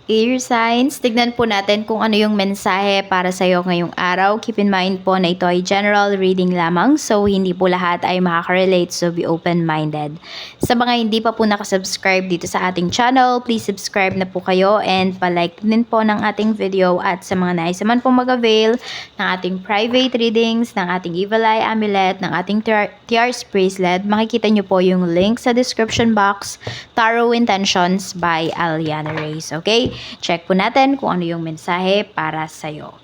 Air signs, tignan po natin kung ano yung mensahe para sa'yo ngayong araw. Keep in mind po na ito ay general reading lamang, so hindi po lahat ay makaka-relate, so be open-minded. Sa mga hindi pa po nakasubscribe dito sa ating channel, please subscribe na po kayo and palike din po ng ating video. At sa mga nais naman po mag-avail ng ating private readings, ng ating Evil Eye Amulet, ng ating Tiars Bracelet, makikita nyo po yung link sa description box, Tarot Intentions by Aliana Reyes. Okay? Check po natin kung ano yung mensahe para sa'yo.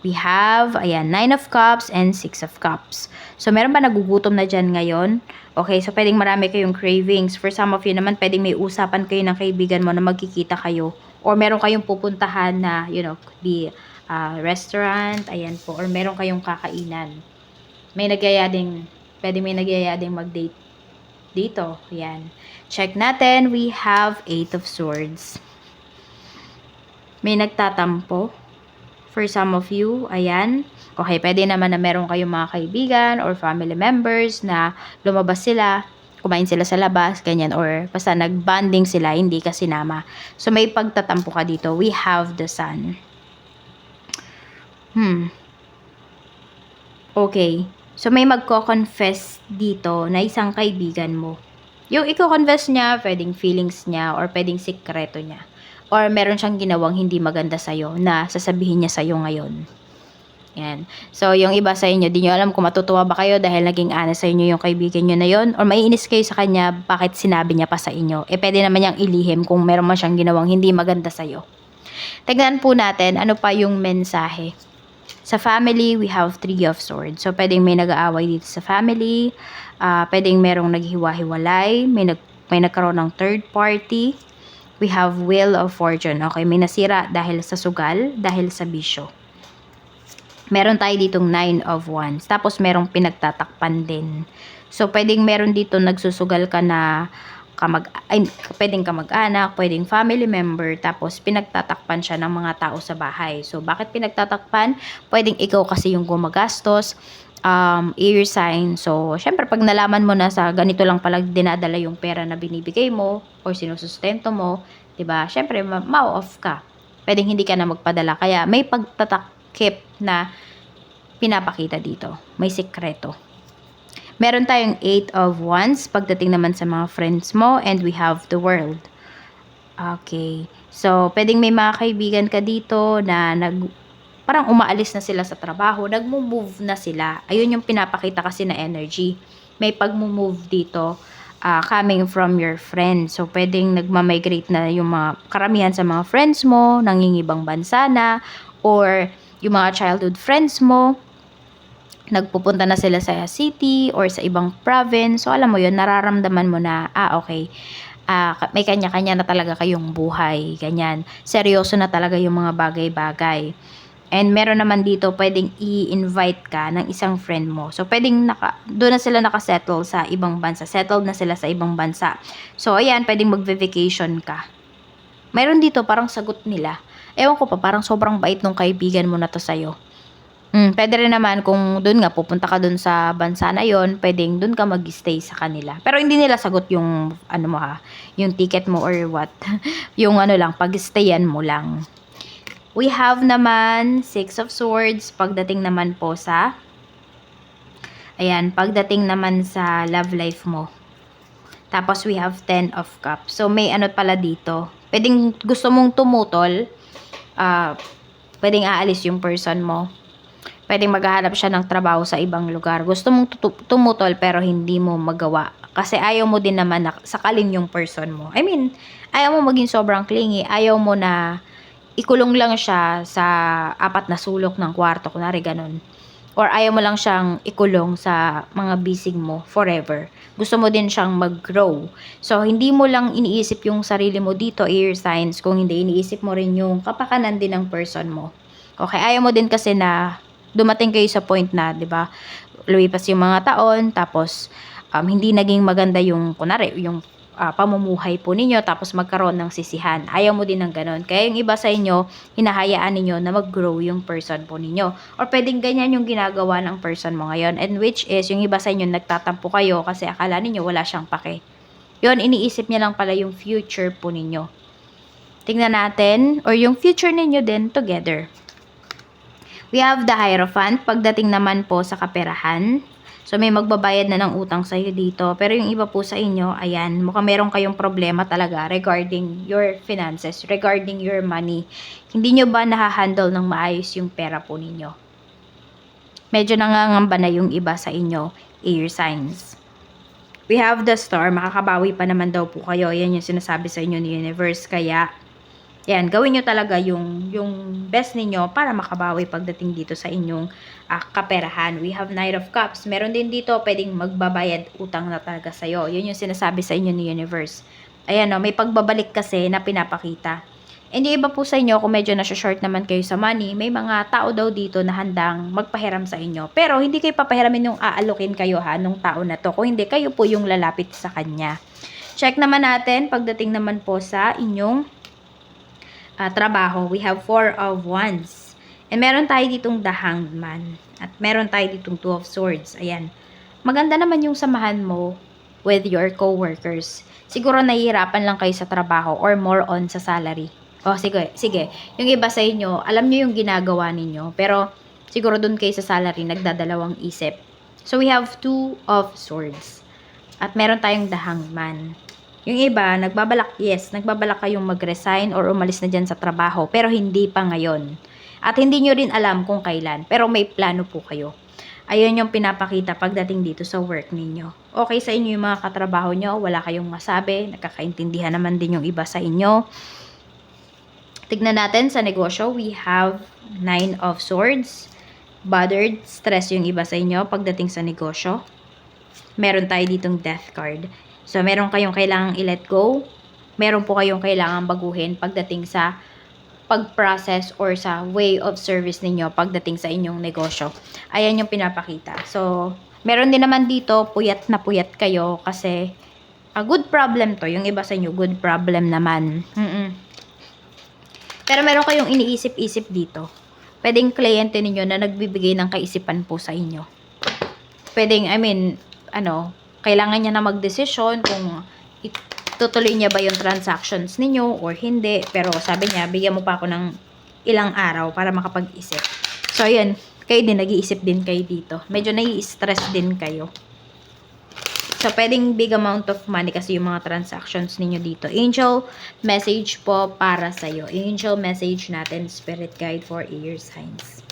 We have, ayan, 9 of Cups and 6 of Cups. So, meron ba nagugutom na dyan ngayon? Okay, so pwedeng marami kayong cravings. For some of you naman, pwedeng may usapan kayo ng kaibigan mo na magkikita kayo. Or meron kayong pupuntahan na, could be restaurant, ayan po. Or meron kayong kakainan. Pwedeng may nagyaya ding mag-date dito. Ayan. Check natin, we have 8 of Swords. May nagtatampo. For some of you, ayan. Okay, pwede naman na meron kayong mga kaibigan or family members na lumabas sila, kumain sila sa labas, ganyan, or basta nag-bonding sila, hindi ka sinama. So, may pagtatampo ka dito. We have the Sun. Okay. So, may magko-confess dito na isang kaibigan mo. Yung i-confess niya, pwedeng feelings niya, or pwedeng sikreto niya. Or meron siyang ginawang hindi maganda sa'yo na sasabihin niya sa'yo ngayon. Yan. So, yung iba sa inyo, di nyo alam kung matutuwa ba kayo dahil naging honest sa inyo yung kaibigan nyo na yon, or maiinis kayo sa kanya bakit sinabi niya pa sa inyo. Pwede naman niyang ilihim kung meron man siyang ginawang hindi maganda sa'yo. Tignan po natin ano pa yung mensahe. Sa family, we have 3 of Swords. So, pwedeng may nag-aaway dito sa family. Pwedeng merong naghiwa-hiwalay. May nagkaroon ng third party. We have Wheel of Fortune. Okay, may nasira dahil sa sugal, dahil sa bisyo. Meron tayo ditong 9 of Wands. Tapos merong pinagtatakpan din. So, pwedeng meron dito nagsusugal ka na pwedeng kamag-anak, pwedeng family member, tapos pinagtatakpan siya ng mga tao sa bahay. So, bakit pinagtatakpan? Pwedeng ikaw kasi yung gumagastos, air sign. So, syempre, pag nalaman mo na sa ganito lang pala dinadala yung pera na binibigay mo or sinusustento mo, diba? Syempre, ma-off ka. Pwedeng hindi ka na magpadala. Kaya, may pagtatakip na pinapakita dito. May sikreto. Meron tayong 8 of Wands pagdating naman sa mga friends mo, and we have the World. Okay. So, pwedeng may mga kaibigan ka dito na parang umaalis na sila sa trabaho, nagmo-move na sila. Ayun yung pinapakita kasi na energy. May pag-move dito coming from your friends. So, pwedeng nagmamigrate na yung mga karamihan sa mga friends mo, nangingibang bansa na, or yung mga childhood friends mo, nagpupunta na sila sa city or sa ibang province. So, alam mo yun, nararamdaman mo na, okay, may kanya-kanya na talaga kayong buhay, ganyan. Seryoso na talaga yung mga bagay-bagay. And meron naman dito, pwedeng i-invite ka ng isang friend mo. So, pwedeng doon na sila nakasettle sa ibang bansa. Settled na sila sa ibang bansa. So, ayan, pwedeng mag-vacation ka. Meron dito, parang sagot nila. Ewan ko pa, parang sobrang bait nung kaibigan mo na to sa'yo. Pwede rin naman kung doon nga pupunta ka doon sa bansa na yon, pwedeng doon ka mag-stay sa kanila. Pero hindi nila sagot yung yung ticket mo or what. Yung lang, pag-stayan mo lang. We have naman 6 of Swords pagdating naman po sa pagdating naman sa love life mo. Tapos we have 10 of Cups. So may pala dito. Pwedeng gusto mong tumutol, pwedeng aalis yung person mo. Pwedeng maghahanap siya ng trabaho sa ibang lugar. Gusto mong tumutol pero hindi mo magawa. Kasi ayaw mo din naman na sakalin yung person mo. I mean, ayaw mo maging sobrang clingy. Ayaw mo na ikulong lang siya sa 4 na sulok ng kwarto. Kunwari ganun. Or ayaw mo lang siyang ikulong sa mga bisig mo forever. Gusto mo din siyang mag-grow. So, hindi mo lang iniisip yung sarili mo dito, air signs. Kung hindi, iniisip mo rin yung kapakanan din ng person mo. Okay, ayaw mo din kasi na dumating kayo sa point na, 'di ba? Lumipas yung mga taon, tapos hindi naging maganda yung pamumuhay po ninyo, tapos magkaroon ng sisihan. Ayaw mo din ng ganon. Kaya yung iba sa inyo, hinahayaan ninyo na mag-grow yung person po ninyo. Or pwedeng ganyan yung ginagawa ng person mo ngayon. And which is, yung iba sa inyo nagtatampo kayo kasi akala ninyo wala siyang pake. Yun, iniisip niya lang pala yung future po ninyo. Tingnan natin, or yung future ninyo din together. We have the Hierophant. Pagdating naman po sa kaperahan. So, may magbabayad na ng utang sa'yo dito. Pero yung iba po sa inyo, ayan, mukhang meron kayong problema talaga regarding your finances, regarding your money. Hindi nyo ba nahahandle ng maayos yung pera po ninyo? Medyo nangangamba na yung iba sa inyo, air signs. We have the Star. Makakabawi pa naman daw po kayo. Yan yung sinasabi sa inyo ni Universe. Kaya, yan, gawin nyo talaga yung best ninyo para makabawi pagdating dito sa inyong kaperahan. We have Knight of Cups. Meron din dito pwedeng magbabayad utang na talaga sa'yo. Yun yung sinasabi sa inyo ni Universe. Ayan o, may pagbabalik kasi na pinapakita. And yung iba po sa inyo, kung medyo nasa-short naman kayo sa money, may mga tao daw dito na handang magpahiram sa inyo. Pero hindi kayo papahiramin yung aalokin kayo nung tao na to. Kung hindi, kayo po yung lalapit sa kanya. Check naman natin pagdating naman po sa inyong trabaho. We have 4 of Wands. And meron tayo ditong The Hanged Man. At meron tayo ditong 2 of Swords. Ayan. Maganda naman yung samahan mo with your co-workers. Siguro nahihirapan lang kayo sa trabaho or more on sa salary. O, sige. Yung iba sa inyo, alam nyo yung ginagawa ninyo. Pero, siguro dun kayo sa salary, nagdadalawang isip. So, we have 2 of Swords. At meron tayong The Hanged Man. Yung iba, nagbabalak kayong mag-resign or umalis na dyan sa trabaho, pero hindi pa ngayon. At hindi nyo rin alam kung kailan, pero may plano po kayo. Ayun yung pinapakita pagdating dito sa work ninyo. Okay sa inyo yung mga katrabaho nyo, wala kayong masabi, nakakaintindihan naman din yung iba sa inyo. Tignan natin sa negosyo, we have 9 of Swords. Bothered, stress yung iba sa inyo pagdating sa negosyo. Meron tayo ditong Death card. So, meron kayong kailangang i-let go. Meron po kayong kailangang baguhin pagdating sa pag-process or sa way of service ninyo pagdating sa inyong negosyo. Ayan yung pinapakita. So, meron din naman dito, puyat na puyat kayo kasi a good problem to. Yung iba sa inyo, good problem naman. Pero meron kayong iniisip-isip dito. Pwedeng kliyente ninyo na nagbibigay ng kaisipan po sa inyo. Pwedeng, kailangan niya na magdesisyon kung itutuloy niya ba yung transactions ninyo or hindi. Pero sabi niya, bigyan mo pa ako ng ilang araw para makapag-isip. So, ayan. Kayo din, nag-iisip din kayo dito. Medyo nai-stress din kayo. So, pwedeng big amount of money kasi yung mga transactions ninyo dito. Angel message po para sa'yo. Angel message natin, spirit guide for air signs.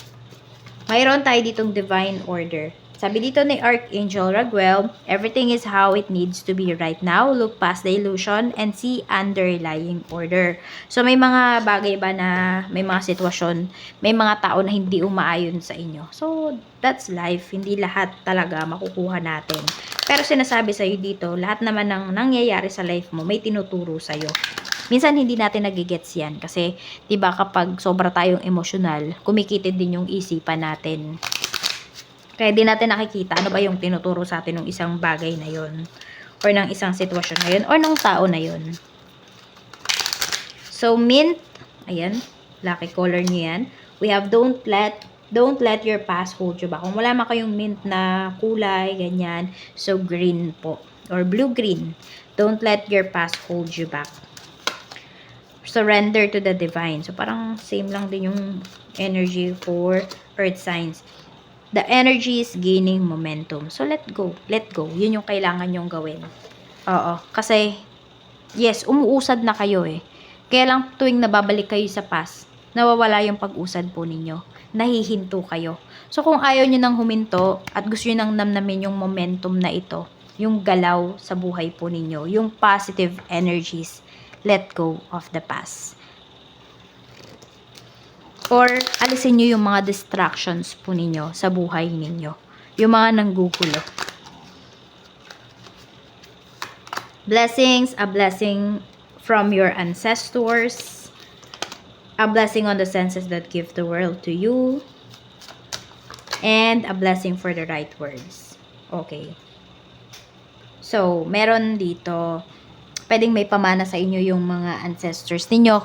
Mayroon tayo ditong divine order. Sabi dito ni Archangel Raguel, everything is how it needs to be right now. Look past the illusion and see underlying order. So, may mga bagay ba na, may mga sitwasyon, may mga tao na hindi umaayon sa inyo. So, that's life. Hindi lahat talaga makukuha natin. Pero sinasabi sa'yo dito, lahat naman ng nangyayari sa life mo, may tinuturo sa'yo. Minsan hindi natin nagigets yan. Kasi, diba kapag sobra tayong emosyonal, kumikitid din yung isipan natin. Kaya di natin nakikita ano ba yung tinuturo sa atin ng isang bagay na yon or ng isang sitwasyon na yun or ng tao na yun. So, mint, ayan, lucky color nyo yan. We have don't let your past hold you back. Kung wala man kayong mint na kulay, ganyan, so green po or blue-green. Don't let your past hold you back. Surrender to the divine. So, parang same lang din yung energy for earth signs. The energy is gaining momentum. So, let go. Let go. Yun yung kailangan nyong gawin. Oo. Kasi, yes, umuusad na kayo eh. Kaya lang tuwing nababalik kayo sa past, nawawala yung pag-usad po ninyo. Nahihinto kayo. So, kung ayaw nyo nang huminto at gusto nyo nang namnamin yung momentum na ito, yung galaw sa buhay po ninyo, yung positive energies, let go of the past. Or, alisin nyo yung mga distractions po ninyo sa buhay ninyo. Yung mga nanggugulo. Blessings, a blessing from your ancestors. A blessing on the senses that give the world to you. And a blessing for the right words. Okay. So, meron dito, pwedeng may pamana sa inyo yung mga ancestors ninyo.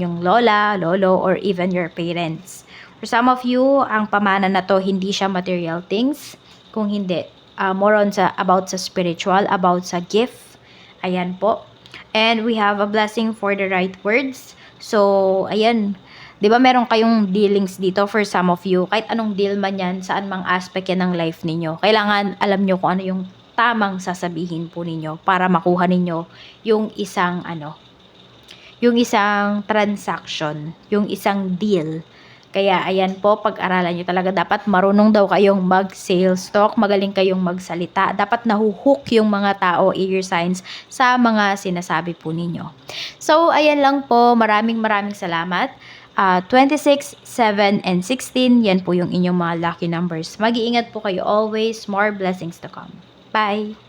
Yung lola, lolo, or even your parents. For some of you, ang pamana na to, hindi siya material things. Kung hindi, more on about sa spiritual, about sa gift. Ayan po. And we have a blessing for the right words. So, ayan. 'Di ba meron kayong dealings dito for some of you, kahit anong deal man 'yan, saan mang aspect 'yan ng life ninyo. Kailangan alam nyo kung ano yung tamang sasabihin po ninyo para makuha ninyo yung isang yung isang transaction, yung isang deal. Kaya ayan po, pag-aralan nyo talaga. Dapat marunong daw kayong mag-sales talk, magaling kayong magsalita. Dapat nahuhook yung mga tao, ear signs, sa mga sinasabi po ninyo. So, ayan lang po. Maraming salamat. 26, 7, and 16, yan po yung inyong mga lucky numbers. Mag-iingat po kayo always. More blessings to come. Bye!